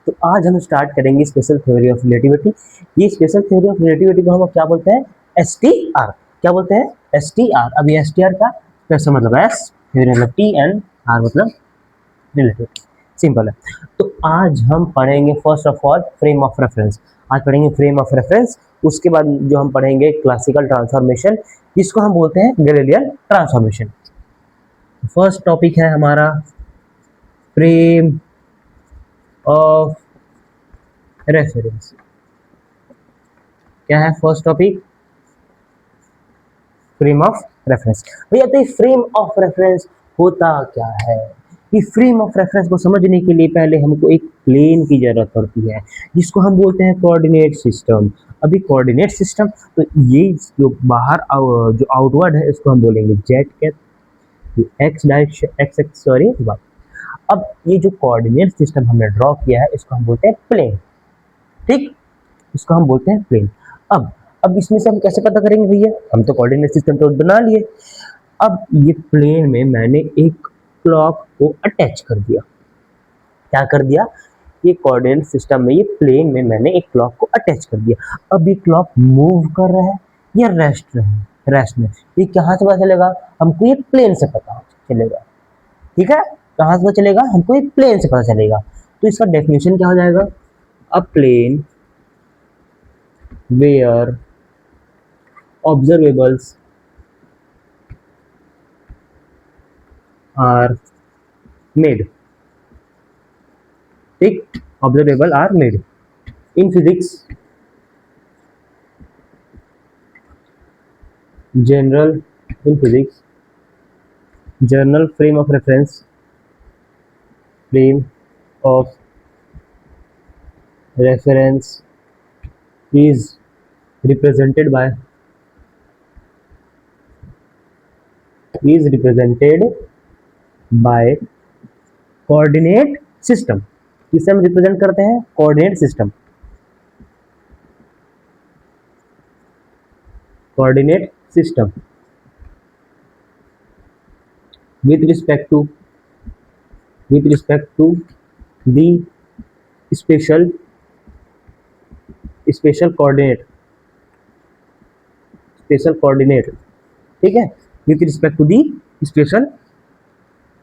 तो आज हम स्टार्ट करेंगे स्पेशल थ्योरी ऑफ रिलेटिविटी। ये स्पेशल थ्योरी ऑफ रिलेटिविटी को हम क्या बोलते हैं? S T R. क्या बोलते हैं? S T R. अब ये एस टी आर का स्पेशल मतलब एस, थ्योरी मतलब टी, एंड आर मतलब रिलेटिविटी। सिंपल है। तो आज हम पढ़ेंगे first of all frame of reference. आज पढ़ेंगे फ्रेम ऑफ रेफरेंस। उसके बाद जो हम पढ़ेंगे क्लासिकल ट्रांसफॉर्मेशन, जिसको हम बोलते हैं गैलीलियन ट्रांसफॉर्मेशन। फर्स्ट टॉपिक है हमारा फ्रेम ऑफ रेफरेंस। क्या है first topic? Frame of reference. भैया तो फ्रेम ऑफ रेफरेंस होता क्या है? कि फ्रेम ऑफ रेफरेंस को समझने के लिए पहले हमको एक प्लेन की जरूरत पड़ती है, जिसको हम बोलते हैं कोऑर्डिनेट सिस्टम। अभी कोऑर्डिनेट सिस्टम, तो ये जो बाहर जो आउटवर्ड है इसको हम बोलेंगे Z cap, x direction, x x sorry. अब ये जो कोऑर्डिनेट सिस्टम हमने ड्रॉ किया है इसको हम बोलते हैं प्लेन। ठीक, इसको हम बोलते हैं प्लेन। अब इसमें से हम कैसे पता करेंगे भैया? हम तो कोऑर्डिनेट सिस्टम तो बना लिए। अब ये प्लेन में मैंने एक क्लॉक को अटैच कर दिया। क्या कर दिया? ये कोऑर्डिनेट सिस्टम में, ये प्लेन में मैंने एक क्लॉक को अटैच कर दिया। अब ये क्लॉक मूव कर रहा है या रेस्ट रहे? रेस्ट में। ये कहाँ से पता चलेगा हमको? ये प्लेन से पता चलेगा। ठीक है, कहाँ से पता चलेगा हमको? ये प्लेन से पता चलेगा। तो इसका डेफिनेशन क्या हो जाएगा? अ plane where observables are made. ठीक, observable are made in physics, general, in physics general frame of reference, frame of reference is represented by coordinate system. इसे हम रिप्रेजेंट करते हैं coordinate system. Coordinate system with respect to the special coordinate। ठीक है, with respect to the special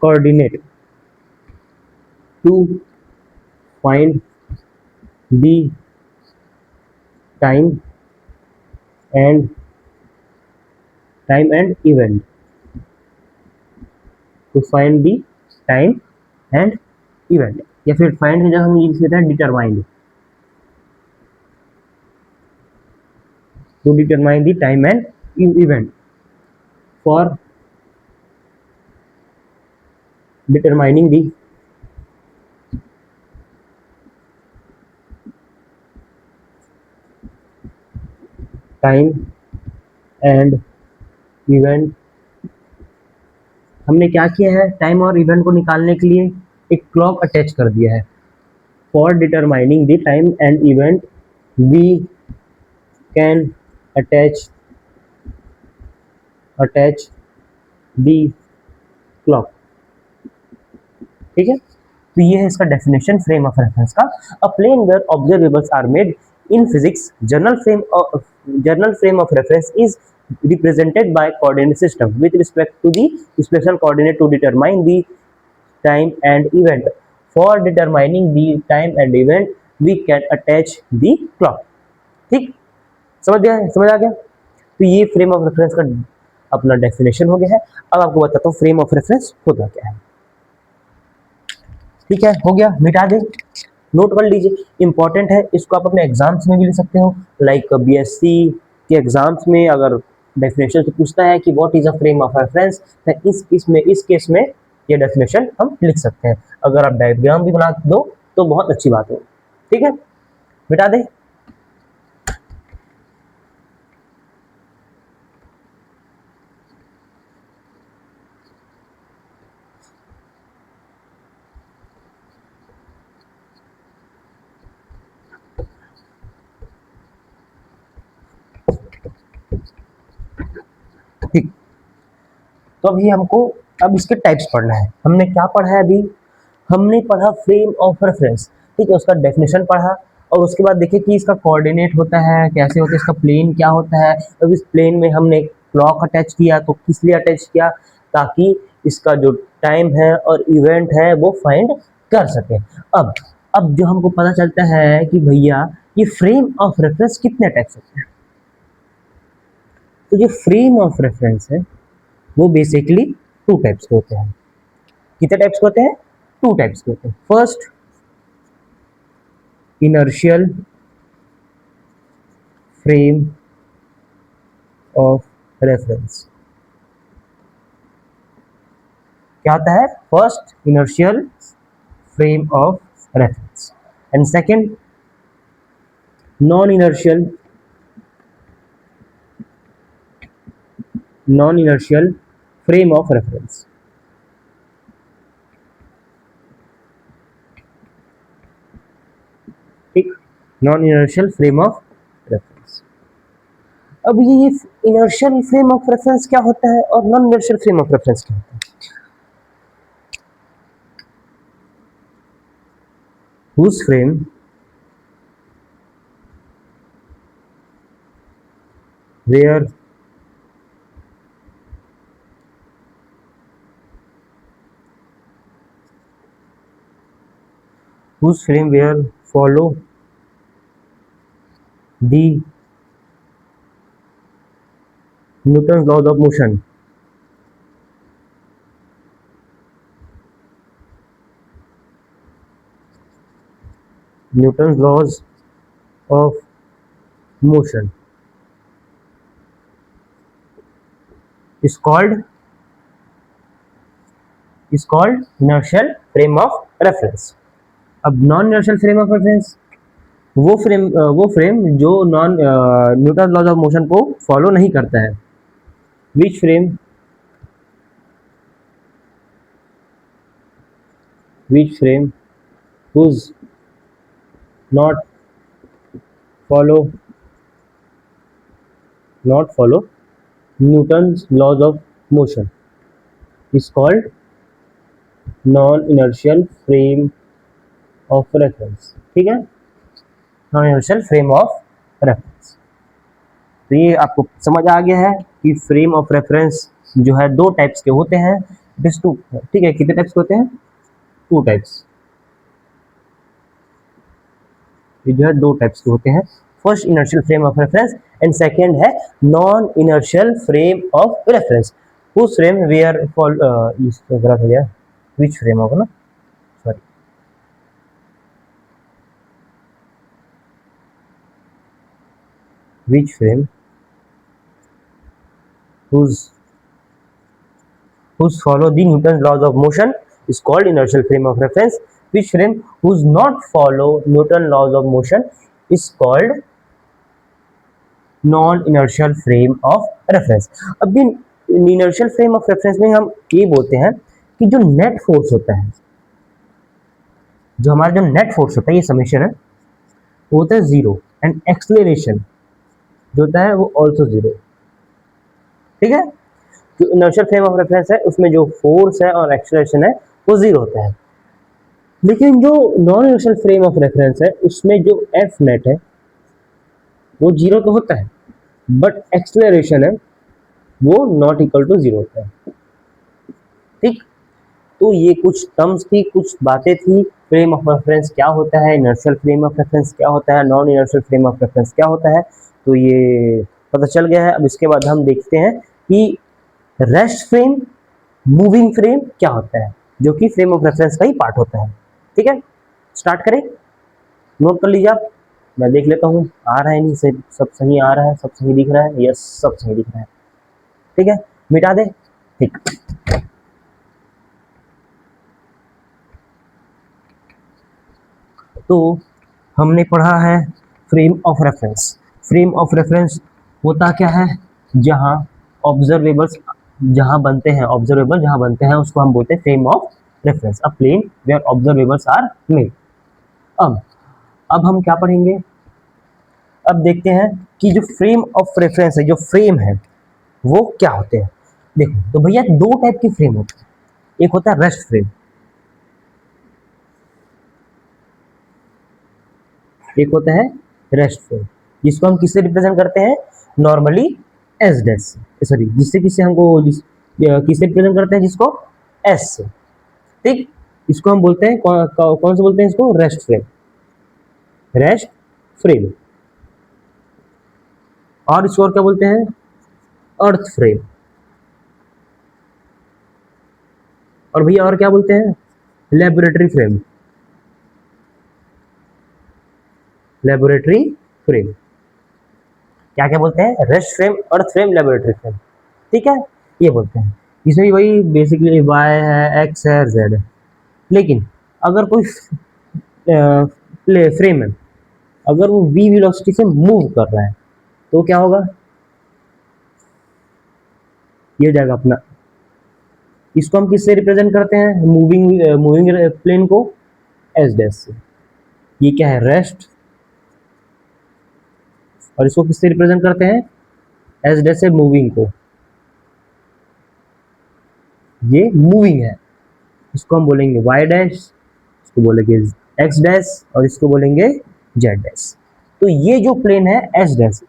coordinate to find the time and event, to find the time and event। या फिर find है जब हम यूज करते हैं determine, to determine the time and event for determining the time and event। हमने क्या किया है? टाइम और इवेंट को निकालने के लिए एक क्लॉक अटैच कर दिया है। For determining the time and event we can attach the clock. ठीक है, तो ये है इसका डेफिनेशन फ्रेम ऑफ रेफरेंस का। A plane where observables are made in physics, general frame of reference is represented by coordinate system with respect to the special coordinate to determine the time and event। For determining the time and event we can attach the clock। ठीक, समझ आ गया? तो ये frame of reference का अपना definition हो गया है। अब आपको बताता हूँ फ्रेम ऑफ रेफरेंस होता क्या है। ठीक है, हो गया, मिटा दे, नोट कर लीजिए, इंपॉर्टेंट है, इसको आप अपने एग्जाम्स में भी ले सकते हो। लाइक बीएससी के एग्जाम्स में अगर डेफिनेशन से पूछता है कि what is a frame of reference, तो इस केस में ये डेफिनेशन हम लिख सकते हैं। अगर आप डायग्राम भी बना दो तो बहुत अच्छी बात है। ठीक है, मिटा दे। ठीक, तो अभी हमको अब इसके टाइप्स पढ़ना है। हमने क्या पढ़ा है अभी? हमने पढ़ा फ्रेम ऑफ रेफरेंस। ठीक है, उसका डेफिनेशन पढ़ा, और उसके बाद देखे कि इसका कोऑर्डिनेट होता है कैसे होता है, इसका प्लेन क्या होता है। तो इस प्लेन में हमने क्लॉक अटैच किया, तो किस लिए अटैच किया, ताकि इसका जो टाइम है और इवेंट है वो फाइंड कर सके। अब अब जो हमको पता चलता है कि भैया ये फ्रेम ऑफ रेफरेंस कितने टाइप्स होते हैं। तो जो फ्रेम ऑफ रेफरेंस है वो बेसिकली टू टाइप्स के होते हैं। कितने टाइप्स के होते हैं, टू टाइप्स के होते हैं। First, inertial frame of reference. क्या होता है, first inertial frame of reference, and second non inertial frame of reference. ठीक, non inertial frame of reference. अब ये इनर्शियल फ्रेम ऑफ रेफरेंस क्या होता है और non inertial frame of reference क्या होता है। whose frame where follow the Newton's laws of motion. Newton's laws of motion is called inertial frame of reference. अब non inertial frame of reference वो frame जो non Newton laws of motion को follow नहीं करता है। Which frame whose not follow Newton's laws of motion is called non-inertial frame of reference। ठीक है, non inertial frame of reference. तो ये आपको समझ आ गया है कि फ्रेम ऑफ रेफरेंस जो है दो टाइप्स के होते हैं। ठीक है, कितने टाइप्स के होते हैं, टू टाइप्स। ये जो है दो टाइप्स के होते हैं, first inertial frame of reference and second है non inertial frame of reference. उस फ्रेम वेयर फॉल इस ग्राफ है, विच फ्रेम होगा ना, sorry, which frame whose follow the Newton's laws of motion is called inertial frame of reference. Which frame whose not follow Newton laws of motion is called non inertial frame of reference. अब भी inertial frame of reference में हम ये बोलते हैं कि जो net force होता है, जो हमारा जो नेट फोर्स होता है, ये समेशन है, वो होता है जीरो, एंड एक्सलेरेशन जो होता है वो ऑल्सो जीरो। ठीक है, जो इनर्शियल फ्रेम ऑफ रेफरेंस है उसमें जो फोर्स है और एक्सलेरेशन है वो जीरो होता है। लेकिन जो non inertial frame of reference है उसमें जो एफ नेट है वो जीरो तो होता है, बट एक्सलेरेशन है वो नॉट इक्वल टू जीरो होता है। ठीक, तो ये कुछ टर्म्स थी, कुछ बातें थी, फ्रेम ऑफ रेफरेंस क्या होता है, इनर्शियल फ्रेम ऑफ रेफरेंस क्या होता है, non inertial frame of reference क्या होता है, तो ये पता चल गया है। अब इसके बाद हम देखते हैं कि रेस्ट फ्रेम, मूविंग फ्रेम क्या होता है, जो कि फ्रेम ऑफ रेफरेंस का ही पार्ट होता है। ठीक है, स्टार्ट करें, नोट कर लीजिए आप, मैं देख लेता हूँ आ रहा है नहीं, सब सही आ रहा है, सब सही दिख रहा है, यस सब सही दिख रहा है। ठीक है, मिटा दे। ठीक, तो हमने पढ़ा है frame of reference. Frame of reference होता क्या है, जहां ऑब्जर्वेबल्स जहां बनते हैं, ऑब्जर्वेबल जहां बनते हैं उसको हम बोलते हैं frame of reference, a plane where observables are made. अब हम क्या पढ़ेंगे, अब देखते हैं कि जो फ्रेम ऑफ रेफरेंस है, जो फ्रेम है वो क्या होते हैं। देखो तो भैया दो टाइप के फ्रेम होते हैं, एक होता है रेस्ट फ्रेम, एक होता है रेस्ट फ्रेम, जिसको हम किससे रिप्रेजेंट करते हैं, नॉर्मली एस डैश से, सॉरी जिससे किससे हमको किससे रिप्रेजेंट करते हैं, जिसको एस से, ठीक। इसको हम बोलते हैं कौन से बोलते हैं इसको, रेस्ट फ्रेम, रेस्ट फ्रेम। और इसको और क्या बोलते हैं, अर्थ फ्रेम। और भैया और क्या बोलते हैं, लेबोरेटरी फ्रेम, लेबोरेटरी फ्रेम। क्या क्या बोलते हैं, रेस्ट फ्रेम, अर्थ फ्रेम, लेबोरेटरी फ्रेम, ठीक है, ये बोलते हैं। इसमें भी वही बेसिकली वाई है, एक्स है, जेड है। लेकिन अगर कोई प्ले फ्रेम है, अगर वो वी वेलोसिटी से मूव कर रहा है तो क्या होगा, ये हो जाएगा अपना, इसको हम किससे रिप्रेजेंट करते हैं, मूविंग मूविंग प्लेन को एस डैश से। ये क्या है, रेस्ट, और इसको किससे रिप्रेजेंट करते हैं, एस डैश से मूविंग को, ये मूविंग है, इसको हम बोलेंगे वाई डैश, इसको बोलेंगे एक्स डैश, और इसको बोलेंगे जेड डैश। तो ये जो प्लेन है एस डैश,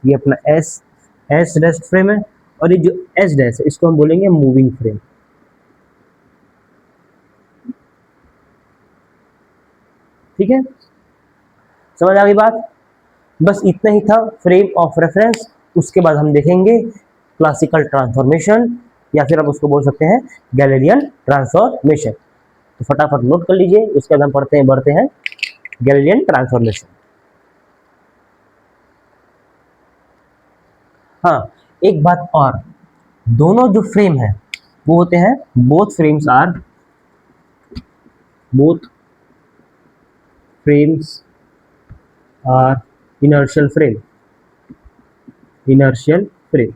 ये अपना एस एस डैश फ्रेम है, और ये जो एस डैश है इसको हम बोलेंगे मूविंग फ्रेम, ठीक है, समझ आ गई बात। बस इतना ही था फ्रेम ऑफ रेफरेंस। उसके बाद हम देखेंगे क्लासिकल ट्रांसफॉर्मेशन, या फिर आप उसको बोल सकते हैं गैलीलियन ट्रांसफॉर्मेशन। तो फटाफट नोट कर लीजिए, उसके बाद हम बढ़ते हैं गैलीलियन ट्रांसफॉर्मेशन। हाँ, एक बात और, दोनों जो फ्रेम है वो होते हैं, both frames are inertial frame, inertial frame.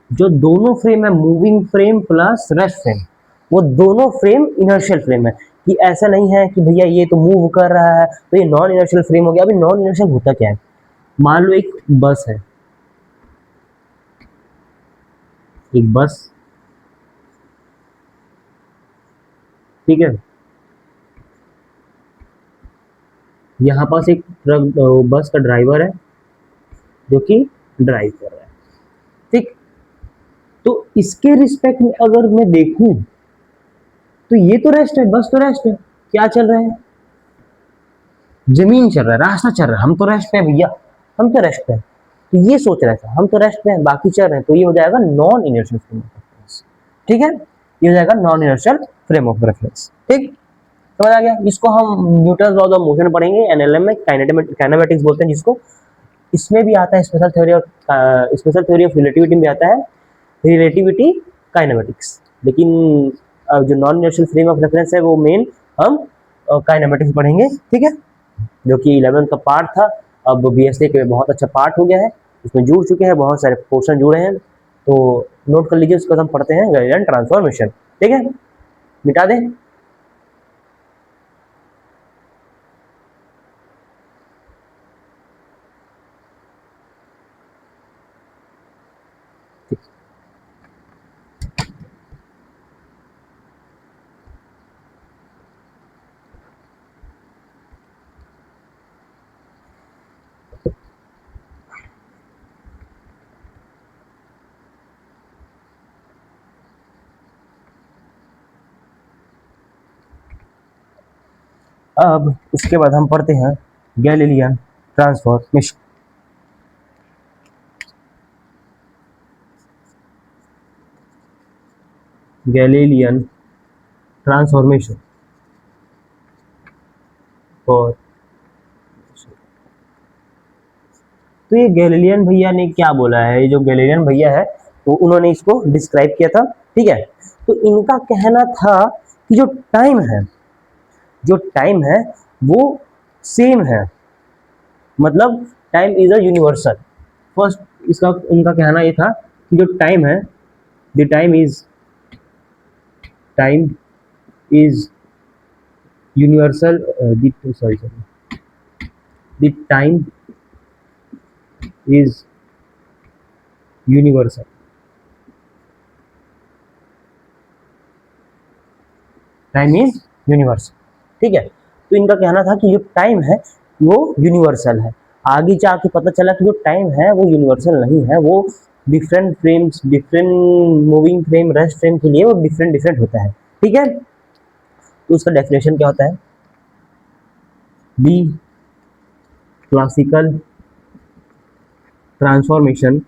जो दोनों फ्रेम है, moving frame plus rest frame, वो दोनों फ्रेम इनर्शियल फ्रेम है। कि ऐसा नहीं है कि भैया ये तो मूव कर रहा है तो ये नॉन इनर्शियल फ्रेम हो गया। अभी नॉन इनर्शियल होता क्या है, मान लो एक बस है, एक बस, ठीक है, यहाँ पास एक ट्रक बस का ड्राइवर है जो कि ड्राइव कर रहा है, ठीक। तो इसके रिस्पेक्ट में अगर मैं देखूं तो ये तो रेस्ट है, बस तो रेस्ट है, क्या चल रहा है, जमीन चल रहा है, रास्ता चल रहा है, हम तो रेस्ट पे हैं भैया, हम तो रेस्ट पे हैं। तो ये सोच रहा था हम तो रेस्ट पे हैं, बाकी चल रहे हैं, तो ये हो जाएगा non inertial frame of reference, ठीक है, ये हो जाएगा non inertial frame of reference, ठीक। समझ आ गया। इसको हम न्यूटन लॉज ऑफ मोशन पढ़ेंगे एनएलएम में, काइनेमेटिक्स बोलते हैं जिसको। इसमें भी आता है स्पेशल थ्योरी ऑफ रिलेटिविटी में भी आता है रिलेटिविटी काइनेमेटिक्स। लेकिन जो non inertial frame of reference है वो मेन हम काइनेमेटिक्स पढ़ेंगे, ठीक है, जो कि 11th का पार्ट था, अब बीएससी के बहुत अच्छा पार्ट हो गया है, इसमें जुड़ चुके हैं, बहुत सारे पोर्शन जुड़े हैं। तो नोट कर लीजिए, उसके बाद हम पढ़ते हैं गैलीलियन ट्रांसफॉर्मेशन, ठीक है, मिटा दें। अब उसके बाद हम पढ़ते हैं गैलीलियन ट्रांसफॉर्मेशन। गैलीलियन ट्रांसफॉर्मेशन और तो ये गैलीलियन भैया ने क्या बोला है, ये जो गैलीलियन भैया है तो उन्होंने इसको डिस्क्राइब किया था, ठीक है। तो इनका कहना था कि जो टाइम है वो सेम है, मतलब time is a universal. First इसका उनका कहना ये था कि जो टाइम है, the time is universal, the time is universal, time is universal, ठीक है। तो इनका कहना था कि जो टाइम है वो यूनिवर्सल है। आगे जाके पता चला कि जो टाइम है वो यूनिवर्सल नहीं है, वो different frames, different moving frame, rest frame के लिए वो डिफरेंट डिफरेंट होता है। ठीक है, तो उसका डेफिनेशन क्या होता है? The classical transformation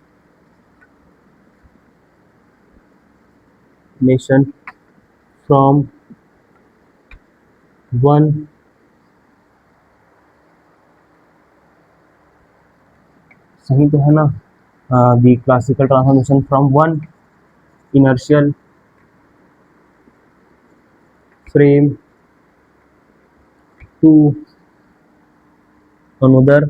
from one सही तो है ना? The classical transformation from one inertial frame to another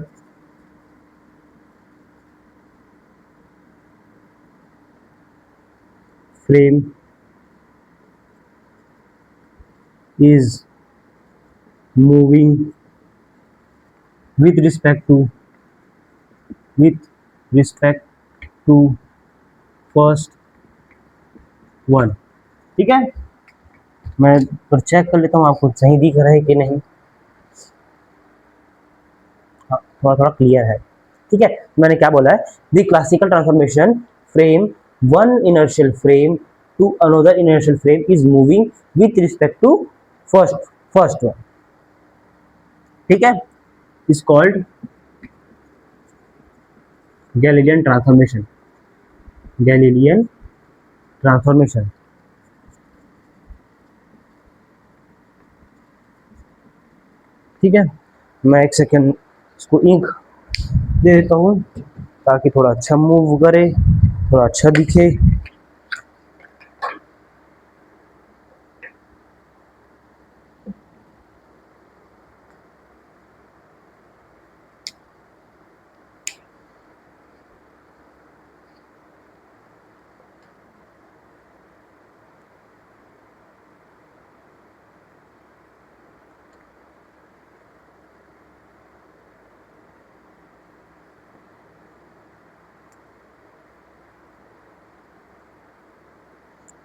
frame is moving with respect to first one। ठीक है, मैं पर चेक कर लेता हूँ आपको सही दिख रहा है कि नहीं। हाँ, थोड़ा थोड़ा क्लियर है। ठीक है, मैंने क्या बोला है? The classical transformation frame one inertial frame to another inertial frame is moving with respect to first one. ठीक है, is called Galilean transformation. Galilean transformation. ठीक है, मैं एक सेकेंड इसको इंक दे देता हूँ ताकि थोड़ा अच्छा मूव करे, थोड़ा अच्छा दिखे।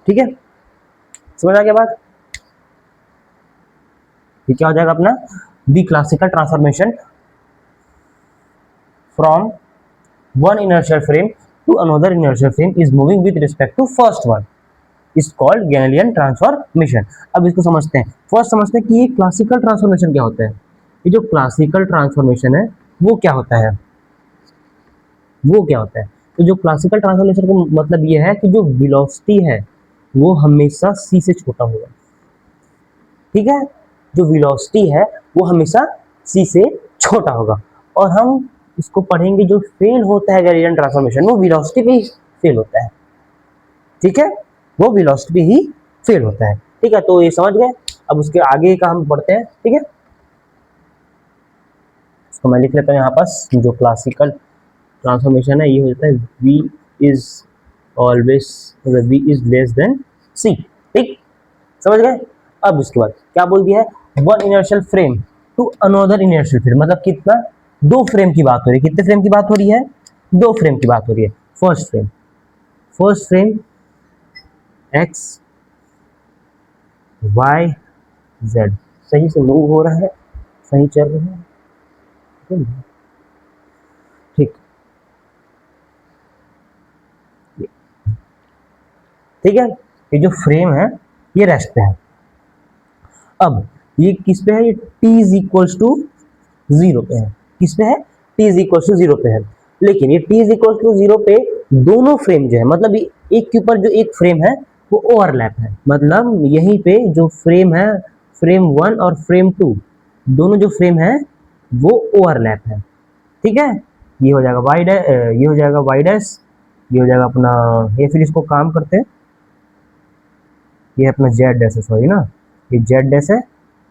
ठीक है, समझ आ गया बात? ये क्या हो जाएगा अपना? The classical transformation from one inertial frame to another inertial frame is moving with respect to first one is called Galilean transformation. अब इसको समझते हैं। फर्स्ट समझते हैं कि ये क्लासिकल ट्रांसफॉर्मेशन क्या होता है। ये जो क्लासिकल ट्रांसफॉर्मेशन है वो क्या होता है? वो क्या होता है? तो जो क्लासिकल ट्रांसफॉर्मेशन का मतलब ये है कि जो वेलोसिटी है वो हमेशा c से छोटा होगा। ठीक है, जो वेलोसिटी है वो हमेशा c से छोटा होगा। और हम इसको पढ़ेंगे, जो फेल होता है गैलीलियन ट्रांसफॉर्मेशन वो वेलोसिटी पे ही फेल होता है। ठीक है, वो वेलोसिटी पे ही फेल होता है। ठीक है, तो ये समझ गए। अब उसके आगे का हम पढ़ते हैं। ठीक है, इसको मैं लिख लेता हूँ यहाँ पास। जो क्लासिकल ट्रांसफॉर्मेशन है ये हो जाता है v is always v is less than c। ठीक, समझ गए। अब उसके बाद क्या बोल दिया है? One inertial frame to another inertial frame, मतलब कितना? दो फ्रेम की बात हो रही है। कितने फ्रेम की बात हो रही है? दो फ्रेम की बात हो रही है। First frame x y z सही से मूव हो रहा है, सही चल रहा है। ठीक, ठीक है, ये जो फ्रेम है ये रेस्ट पे है। अब ये किस पे है? ये t इज इक्वल्स टू 0 पे है। किस पे है? t इज इक्वल्स टू 0 पे है। लेकिन ये t इज इक्वल्स टू 0 पे दोनों फ्रेम जो है, मतलब एक के ऊपर जो एक फ्रेम है वो ओवरलैप है। मतलब यहीं पे जो फ्रेम है, फ्रेम 1 और फ्रेम 2 दोनों जो फ्रेम है वो ओवरलैप है। ठीक है, ये हो जाएगा y डैश, ये हो जाएगा y डैश, ये हो जाएगा अपना, ये फिर इसको काम करते हैं, ये अपना z डैश है, सॉरी ना, ये z डैश है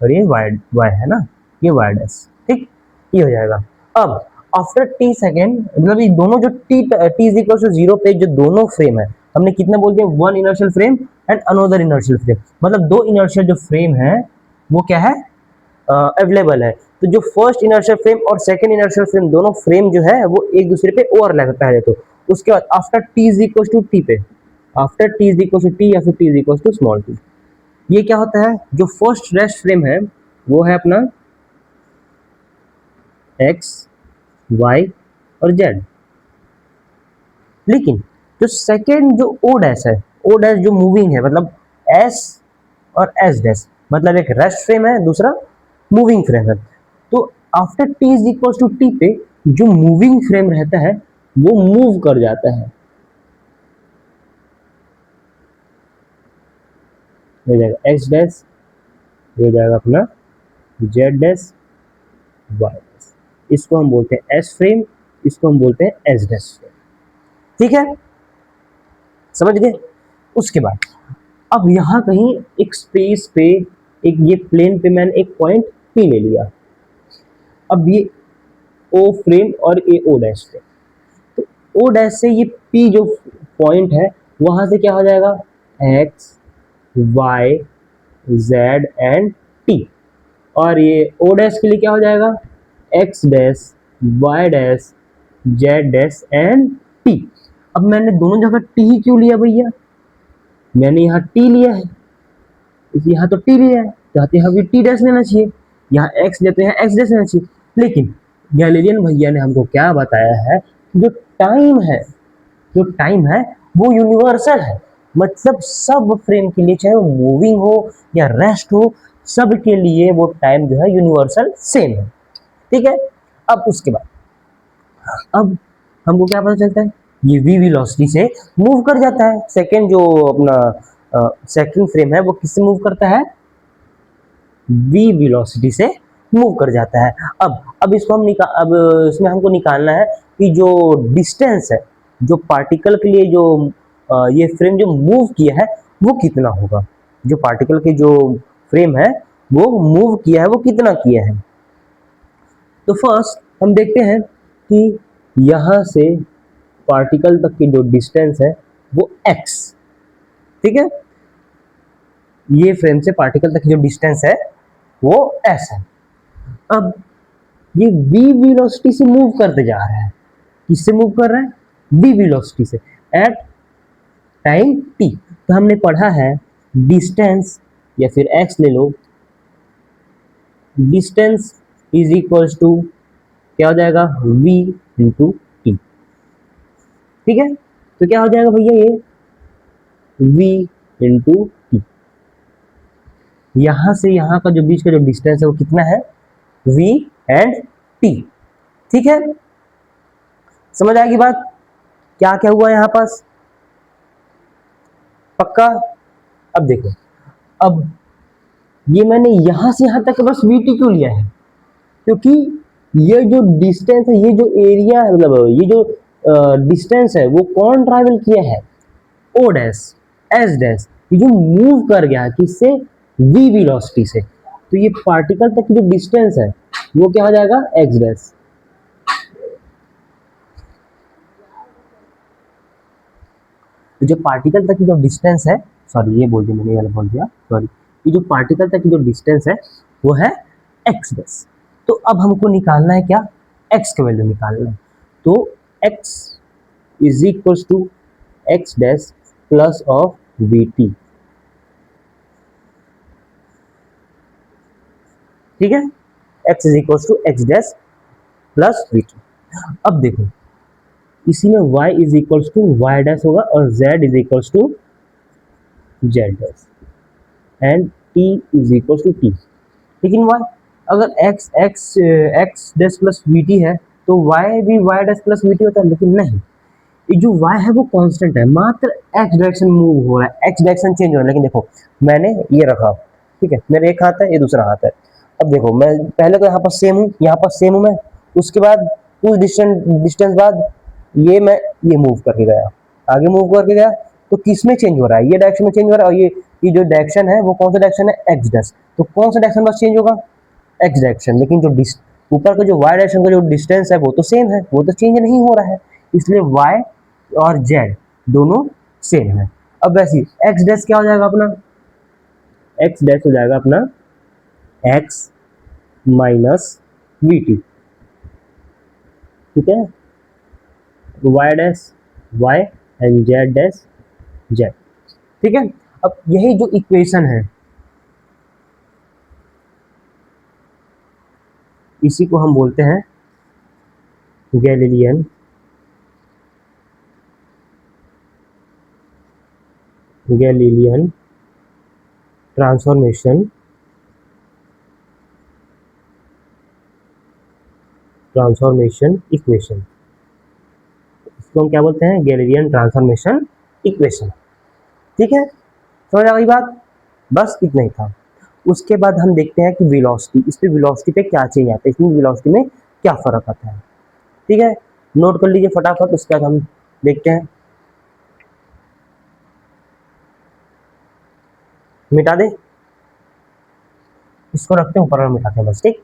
और ये y है ना, ये y डैश। ठीक, ये हो जाएगा। अब आफ्टर t सेकेंड, मतलब ये दोनों जो t इज इक्वल टू 0 पे जो दोनों फ्रेम है, हमने कितने बोल दिया? One inertial frame and another inertial frame, मतलब दो इनर्शियल जो फ्रेम है वो क्या है? अवेलेबल है। तो जो फर्स्ट इनर्शियल फ्रेम और सेकंड इनर्शियल फ्रेम दोनों फ्रेम जो है वो एक दूसरे पे ओवरलैप है पहले तो। उसके बाद after t is equal to t पे, after t is equal to t या फिर t is equal to small t, ये क्या होता है? जो फर्स्ट रेस्ट फ्रेम है वो है अपना एक्स वाई और जेड। लेकिन जो सेकेंड जो ओ डैश है, ओ डैश जो मूविंग है, मतलब एस और एस डैश, मतलब एक रेस्ट फ्रेम है, दूसरा मूविंग फ्रेम है। तो after t is equal to t पे जो मूविंग फ्रेम रहता है वो मूव कर जाता है, हो जाएगा एक्स डैश, हो जाएगा अपना जेड डैश, वाई डैश। इसको हम बोलते हैं एस फ्रेम, इसको हम बोलते हैं एस डैश फ्रेम। ठीक है, समझ गए। उसके बाद अब यहाँ कहीं एक स्पेस पे, एक ये प्लेन पे मैंने एक पॉइंट पी ले लिया। अब ये ओ फ्रेम और ये ओ डैश फ्रेम, तो ओ डैश से ये पी जो पॉइंट है वहां से क्या हो जाएगा, x y z and t. और ये ओ डैश के लिए क्या हो जाएगा, x dash y dash z dash and t. अब मैंने दोनों जगह टी ही क्यों लिया भैया, मैंने यहाँ टी लिया है, यहाँ तो टी लिया है, चाहते हैं अभी टी डैश लेना चाहिए, यहाँ एक्स लेते हैं एक्स डैश लेना चाहिए। लेकिन गैलीलियन भैया ने हमको क्या बताया है, जो टाइम है, जो टाइम है वो यूनिवर्सल है। मतलब सब फ्रेम के लिए, चाहे वो मूविंग हो या रेस्ट हो, सब के लिए वो टाइम जो है यूनिवर्सल सेम है। ठीक है, अब उसके बाद अब हमको क्या पता चलता है, ये वी वेलोसिटी से मूव कर जाता है। सेकंड जो अपना सेकंड फ्रेम है वो किससे मूव करता है, वी वेलोसिटी से मूव कर जाता है। अब इसको हम अब इसमें हमको निकालना है कि जो डिस्टेंस है, जो पार्टिकल के लिए जो ये फ्रेम जो मूव किया है वो कितना होगा, जो पार्टिकल के जो फ्रेम है वो मूव किया है वो कितना किया है। तो फर्स्ट हम देखते हैं कि यहां से पार्टिकल तक की जो डिस्टेंस है वो x, ठीक है, ये फ्रेम से पार्टिकल तक की जो डिस्टेंस है वो s है। अब ये v वेलोसिटी से मूव करते जा रहा है, किससे मूव कर रहा है, v वेलोसिटी से एट टाइम t। तो हमने पढ़ा है डिस्टेंस या फिर x ले लो, डिस्टेंस इज इक्वल्स टू क्या हो जाएगा, v इंटू टी। ठीक है, तो क्या हो जाएगा भैया, ये v इंटू टी। यहां से यहां का जो बीच का जो डिस्टेंस है वो कितना है, v एंड t। ठीक है, समझ आएगी बात, क्या क्या हुआ यहां पास, पक्का। अब देखो, अब ये मैंने यहां से यहां तक बस vt क्यों लिया है, क्योंकि ये जो डिस्टेंस है, ये जो एरिया है, मतलब ये जो डिस्टेंस है वो कौन ट्रैवल किया है, ओ डैश एस डैश, ये जो मूव कर गया है किससे, v वेलोसिटी से। तो ये पार्टिकल तक की जो डिस्टेंस है वो क्या हो जाएगा, एक्स डैश। तो जो पार्टिकल तक की जो डिस्टेंस है, सॉरी ये बोल दिया मैंने, ये वाला बोल दिया सॉरी, ये जो पार्टिकल तक की जो डिस्टेंस है वो है एक्स डैश। तो अब हमको निकालना है क्या, एक्स का वैल्यू निकालना है। तो x is equal to x dash plus of v t. ठीक है, x is equal to x dash plus v t. अब देखो, इसी में y is equal to y dash होगा और z is equal to z dash and t is equal to t। लेकिन y, अगर x x x dash plus v t है तो y भी y dash plus v t होता है, लेकिन नहीं, ये जो y है वो कांस्टेंट है, मात्र x डायरेक्शन मूव हो रहा है, x डायरेक्शन चेंज हो रहा है। लेकिन देखो मैंने ये रखा, ठीक है, मेरा एक हाथ है ये दूसरा हाथ है। अब देखो मैं पहले तो यहाँ पर सेम हूँ, यहाँ पर सेम हूँ मैं, उसके बाद कुछ डिस्टेंस बाद ये मूव करके गया, आगे मूव करके गया, तो किस में चेंज हो रहा है, ये डायरेक्शन में चेंज हो रहा है। और ये जो डायरेक्शन है वो कौन सा डायरेक्शन है, एक्स डैश। तो कौन सा डायरेक्शन बस चेंज होगा, एक्स डायरेक्शन। लेकिन जो ऊपर का जो वाई डायरेक्शन का जो डिस्टेंस है वो तो सेम है, वो तो चेंज नहीं हो रहा है, इसलिए वाई और जेड दोनों सेम है। अब वैसे एक्स डैश क्या हो जाएगा अपना, एक्स डैश हो जाएगा अपना एक्स माइनस वी टी। ठीक है, y dash y and z dash z. ठीक है, अब यही जो इक्वेशन है इसी को हम बोलते हैं गैलीलियन गैलीलियन ट्रांसफॉर्मेशन इक्वेशन, इसको हम क्या बोलते हैं, गैलीलियन ट्रांसफॉर्मेशन इक्वेशन। ठीक है, समझ आ गई बात, बस इतना ही था। उसके बाद हम देखते हैं कि वेलोसिटी, इस पे वेलोसिटी पे क्या चेंज आता है, इसमें वेलोसिटी में क्या फर्क आता है। ठीक है, नोट कर लीजिए फटाफट, उसके बाद हम देखते हैं। मिटा दे इसको, रखते हैं ऊपर और मिटाते हैं बस। ठीक,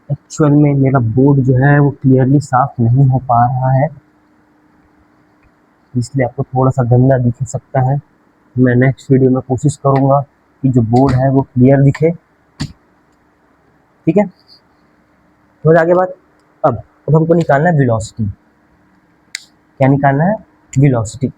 एक्चुअल में मेरा बोर्ड जो है वो क्लियरली साफ नहीं हो पा रहा है, इसलिए आपको थोड़ा सा गंदा दिख सकता है। मैं नेक्स्ट वीडियो में कोशिश करूंगा कि जो बोर्ड है वो क्लियर दिखे। ठीक है, तो आगे बात। अब हमको निकालना है वेलोसिटी। क्या निकालना है, वेलोसिटी।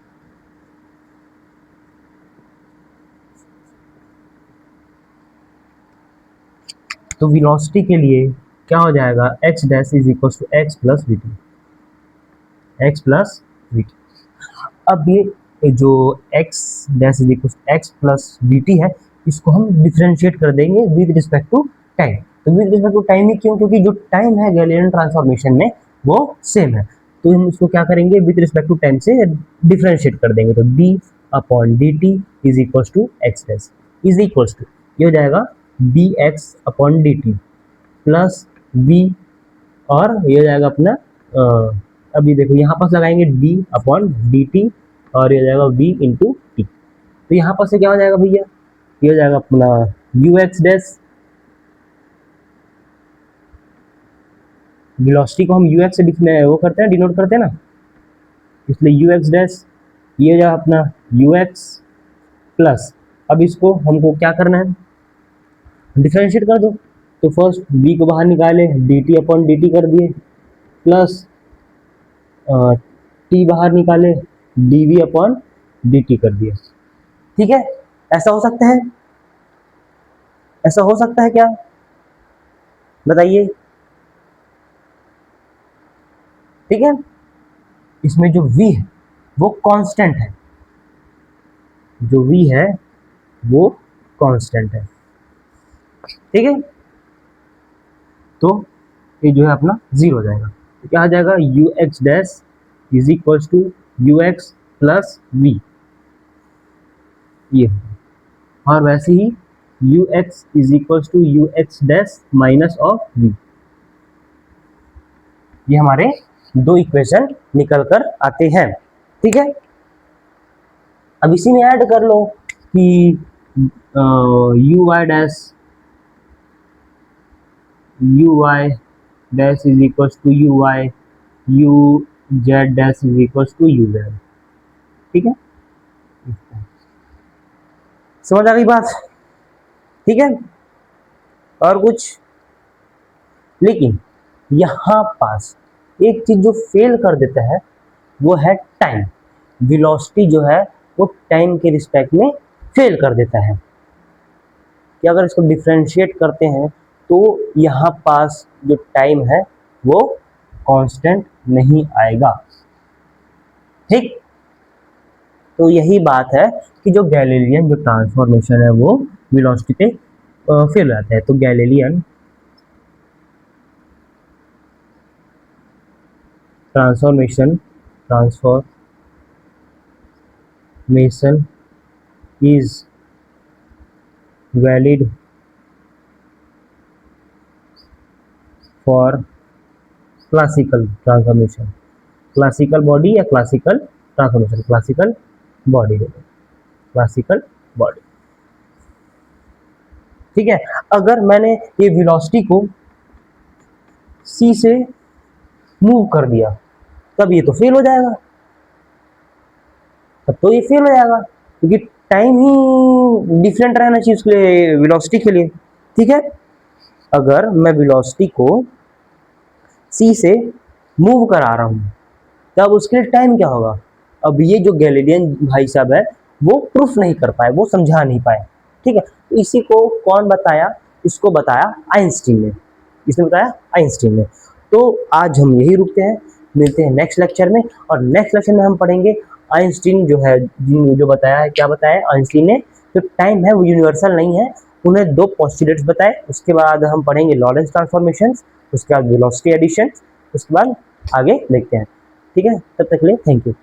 तो वेलोसिटी के लिए क्या हो जाएगा, x dash is equal to x plus v t, x plus v t. अब ये जो x dash is equal to x plus v t है, इसको हम डिफरेंशिएट कर देंगे विद रिस्पेक्ट टू टाइम। तो विद रिस्पेक्ट टू टाइम ही क्यों, क्योंकि जो टाइम है गैलीलियन ट्रांसफॉर्मेशन में वो सेम है, तो हम इसको क्या करेंगे, विद रिस्पेक्ट टू टाइम से डिफरेंशिएट कर देंगे। तो d upon d t is equal to x dash is equal to, ये हो जाएगा d x upon d t plus v, और ये हो जाएगा अपना अभी देखो यहाँ पास लगाएंगे d अपॉन डी टी, और ये हो जाएगा v इंटू टी। तो यहाँ पर से क्या हो जाएगा भैया, ये हो जाएगा अपना यू एक्स डैश, वेलोसिटी को हम यू एक्स से वो करते हैं, डिनोट करते हैं ना, इसलिए यू एक्स डैश, ये हो जाएगा अपना यू एक्स प्लस, अब इसको हमको क्या करना है, डिफरेंशिएट कर दो। तो फर्स्ट b को बाहर निकाले, d t upon d t कर दिए, प्लस टी बाहर निकाले, d v upon d t कर दिया। ठीक है, ऐसा हो सकता है, ऐसा हो सकता है क्या, बताइए। ठीक है, इसमें जो v है वो कांस्टेंट है, जो v है वो कांस्टेंट है। ठीक है, तो ये जो है अपना जीरो हो जाएगा, तो क्या आ जाएगा, u x dash is equal to u x plus v, ये, और वैसे ही u x is equal to u x dash minus of v. ये हमारे दो इक्वेशन निकल कर आते हैं। ठीक है, अब इसी में ऐड कर लो कि u y dash is equal to u y, u z dash is equal to u z. ठीक है, समझ आ गई बात। ठीक है, और कुछ, लेकिन यहाँ पास एक चीज जो फेल कर देता है वो है टाइम। वेलोसिटी जो है वो टाइम के रिस्पेक्ट में फेल कर देता है, कि अगर इसको डिफरेंशिएट करते हैं तो यहाँ पास जो टाइम है वो कांस्टेंट नहीं आएगा। ठीक, तो यही बात है कि जो गैलीलियन जो ट्रांसफॉर्मेशन है वो वेलोसिटी पे फेल हो जाता है। तो Galilean transformation is valid for classical transformation, classical body या classical transformation, classical body, classical body. ठीक है, अगर मैंने ये वेलोसिटी को c से मूव कर दिया तब ये तो फेल हो जाएगा, तब तो ये फेल हो जाएगा, क्योंकि टाइम ही डिफरेंट रहना चाहिए उसके लिए, वेलोसिटी के लिए। ठीक है, अगर मैं वेलोसिटी को सी से मूव करा रहा हूँ तब उसके लिए टाइम क्या होगा। अब ये जो गैलीलियन भाई साहब है वो प्रूफ नहीं कर पाए, वो समझा नहीं पाए। ठीक है, तो इसी को कौन बताया, इसको बताया आइंस्टीन ने, इसने बताया आइंस्टीन ने। तो आज हम यही रुकते हैं, मिलते हैं नेक्स्ट लेक्चर में, और नेक्स्ट लेक्चर में हम पढ़ेंगे आइंस्टीन जो है, जो बताया है, क्या बताया है आइंस्टीन ने, जो टाइम है वो यूनिवर्सल नहीं है, उन्हें दो पोस्टुलेट्स बताए। उसके बाद हम पढ़ेंगे लॉरेंस ट्रांसफॉर्मेशन, उसके बाद वेलोसिटी एडिशन, उसके बाद आगे देखते हैं। ठीक है, तब तक के लिए थैंक यू।